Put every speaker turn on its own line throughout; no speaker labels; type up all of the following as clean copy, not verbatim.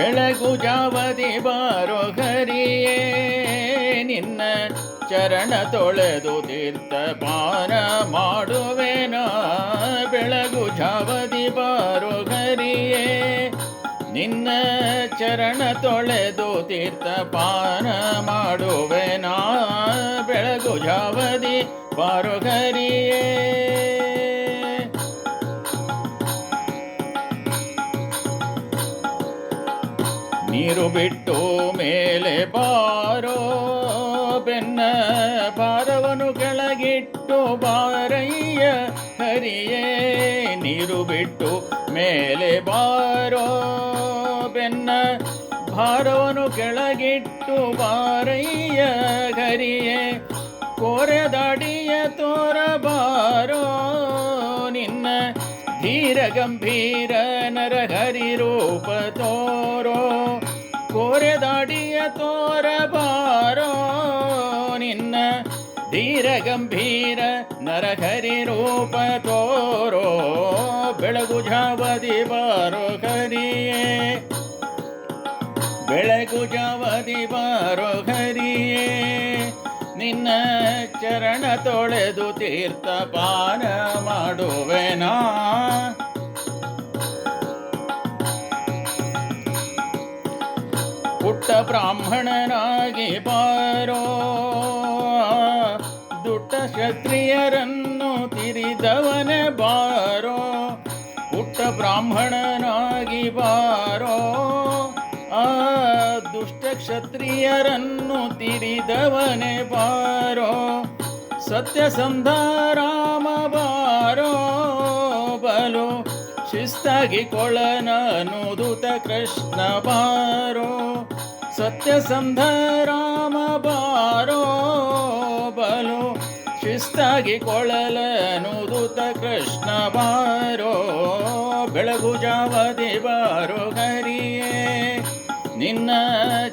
ಬೆಳಗು ಜಾವದಿ ಬಾರೋ ಹರಿಯೇ ನಿನ್ನ ಚರಣ ತೊಳೆದು ತೀರ್ಥ ಪಾನ ಮಾಡುವೆನ. ಬೆಳಗು ಜಾವದಿ ಬಾರೋ ಹರಿಯೇ ನಿನ್ನ ಚರಣ ತೊಳೆದು ತೀರ್ಥ ಪಾನ ಮಾಡುವೆನ. ಬೆಳಗು ಜಾವದಿ ಬಾರೋ ಹರಿಯೇ. ನೀರು ಬಿಟ್ಟು ಮೇಲೆ ಬಾರೋ ಬೆನ್ನ ಭಾರವನು ಕೆಳಗಿಟ್ಟು ಬಾರಯ್ಯ ಹರಿಯೇ. ನೀರು ಬಿಟ್ಟು ಮೇಲೆ ಬಾರೋ ಬೆನ್ನ ಭಾರವನು ಕೆಳಗಿಟ್ಟು ಬಾರಯ್ಯ ಹರಿಯೇ. ಕೋರೆದಾಡಿಯ ತೋರಬಾರೋ ನಿನ್ನ ಧೀರ ಗಂಭೀರ ನರಹರಿ ರೂಪ ತೋರೋ. ಕೋರೆದಾಡಿಯ ತೋರಬಾರೋ ನಿನ್ನ ಧೀರ ಗಂಭೀರ ನರಹರಿ ರೂಪ ತೋರೋ. ಬೆಳಗು ಜಾವದಿ ಬಾರೋ ಹರಿಯೇ ಬೆಳಗು ಜಾವದಿ ಬಾರೋ ಹರಿಯೇ ನಿನ್ನ ಚರಣ ತೊಳೆದು ತೀರ್ಥ ಪಾನ ಮಾಡುವೆನಾ. ಪುಟ್ಟ ಬ್ರಾಹ್ಮಣನಾಗಿ ಬಾರೋ ದುಷ್ಟ ಕ್ಷತ್ರಿಯರನ್ನು ತಿರಿದವನ ಬಾರೋ. ಪುಟ್ಟ ಬ್ರಾಹ್ಮಣನಾಗಿ ಬಾರೋ ದುಷ್ಟ ಕ್ಷತ್ರಿಯರನ್ನು ತಿರಿದವನೆ ಬಾರೋ. ಸತ್ಯಸಂಧ ರಾಮ ಬಾರೋ ಬಲು ಶಿಸ್ತಾಗಿ ಕೊಳನನುದುತ ಕೃಷ್ಣ ಬಾರೋ. ಸತ್ಯಸಂಧ ರಾಮ ಬಾರೋ ಬಲು ಶಿಸ್ತಾಗಿ ಕೊಳಲನುದುತ ಕೃಷ್ಣ ಬಾರೋ. ಬೆಳಗು ಜಾವದಿ ಬಾರೋ ಹರಿಯೇ ನಿನ್ನ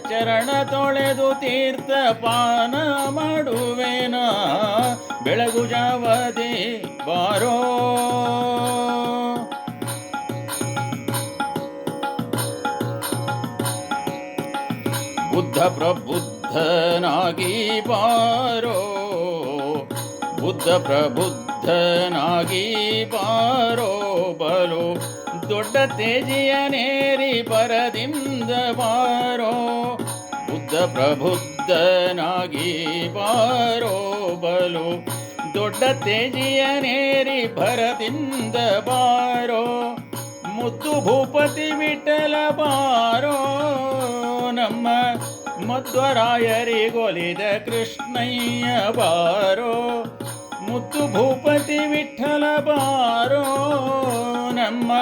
ಚರಣ ತೊಳೆದು ತೀರ್ಥ ಪಾನ ಮಾಡುವೆನ. ಬೆಳಗು ಜಾವದಿ ಬಾರೋ. ಬುದ್ಧ ಪ್ರಬುದ್ಧನಾಗಿ ಬಾರೋ ಬುದ್ಧ ಪ್ರಬುದ್ಧನಾಗಿ ಬಾರೋ ಬಲು ದೊಡ್ಡ ತೇಜಿಯನೇರಿ ಬರದಿಂದ ಬಾರೋ. ಬುದ್ಧ ಪ್ರಬುದ್ಧನಾಗಿ ಬಾರೋ ಬಲು ದೊಡ್ಡ ತೇಜಿಯನೇರಿ ಭರದಿಂದ ಬಾರೋ. ಮುದ್ದು ಭೂಪತಿ ವಿಠಲ ಬಾರೋ ನಮ್ಮ ಮಧ್ವರಾಯರಿಗೊಲಿದ ಕೃಷ್ಣಯ್ಯ ಬಾರೋ. ಮುದ್ದು ಭೂಪತಿ ವಿಠಲ ಬಾರೋ ನಮ್ಮ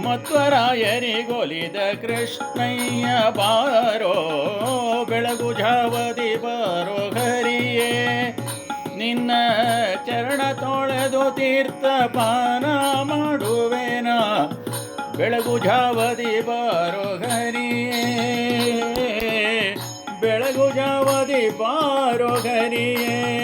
ಮಧ್ವರಾಯರಿಗೊಲಿದ ಕೃಷ್ಣಯ್ಯ ಬಾರೋ. ಬೆಳಗು ಜಾವದಿ ಬಾರೋ ಹರಿಯೇ ನಿನ್ನ ಚರಣ ತೊಳೆದು ತೀರ್ಥ ಪಾನ ಮಾಡುವೆನ. ಬೆಳಗು ಜಾವದಿ ಬಾರೋ ಹರಿಯೇ ಬೆಳಗು ಜಾವದಿ ಬಾರೋ ಹರಿಯೇ.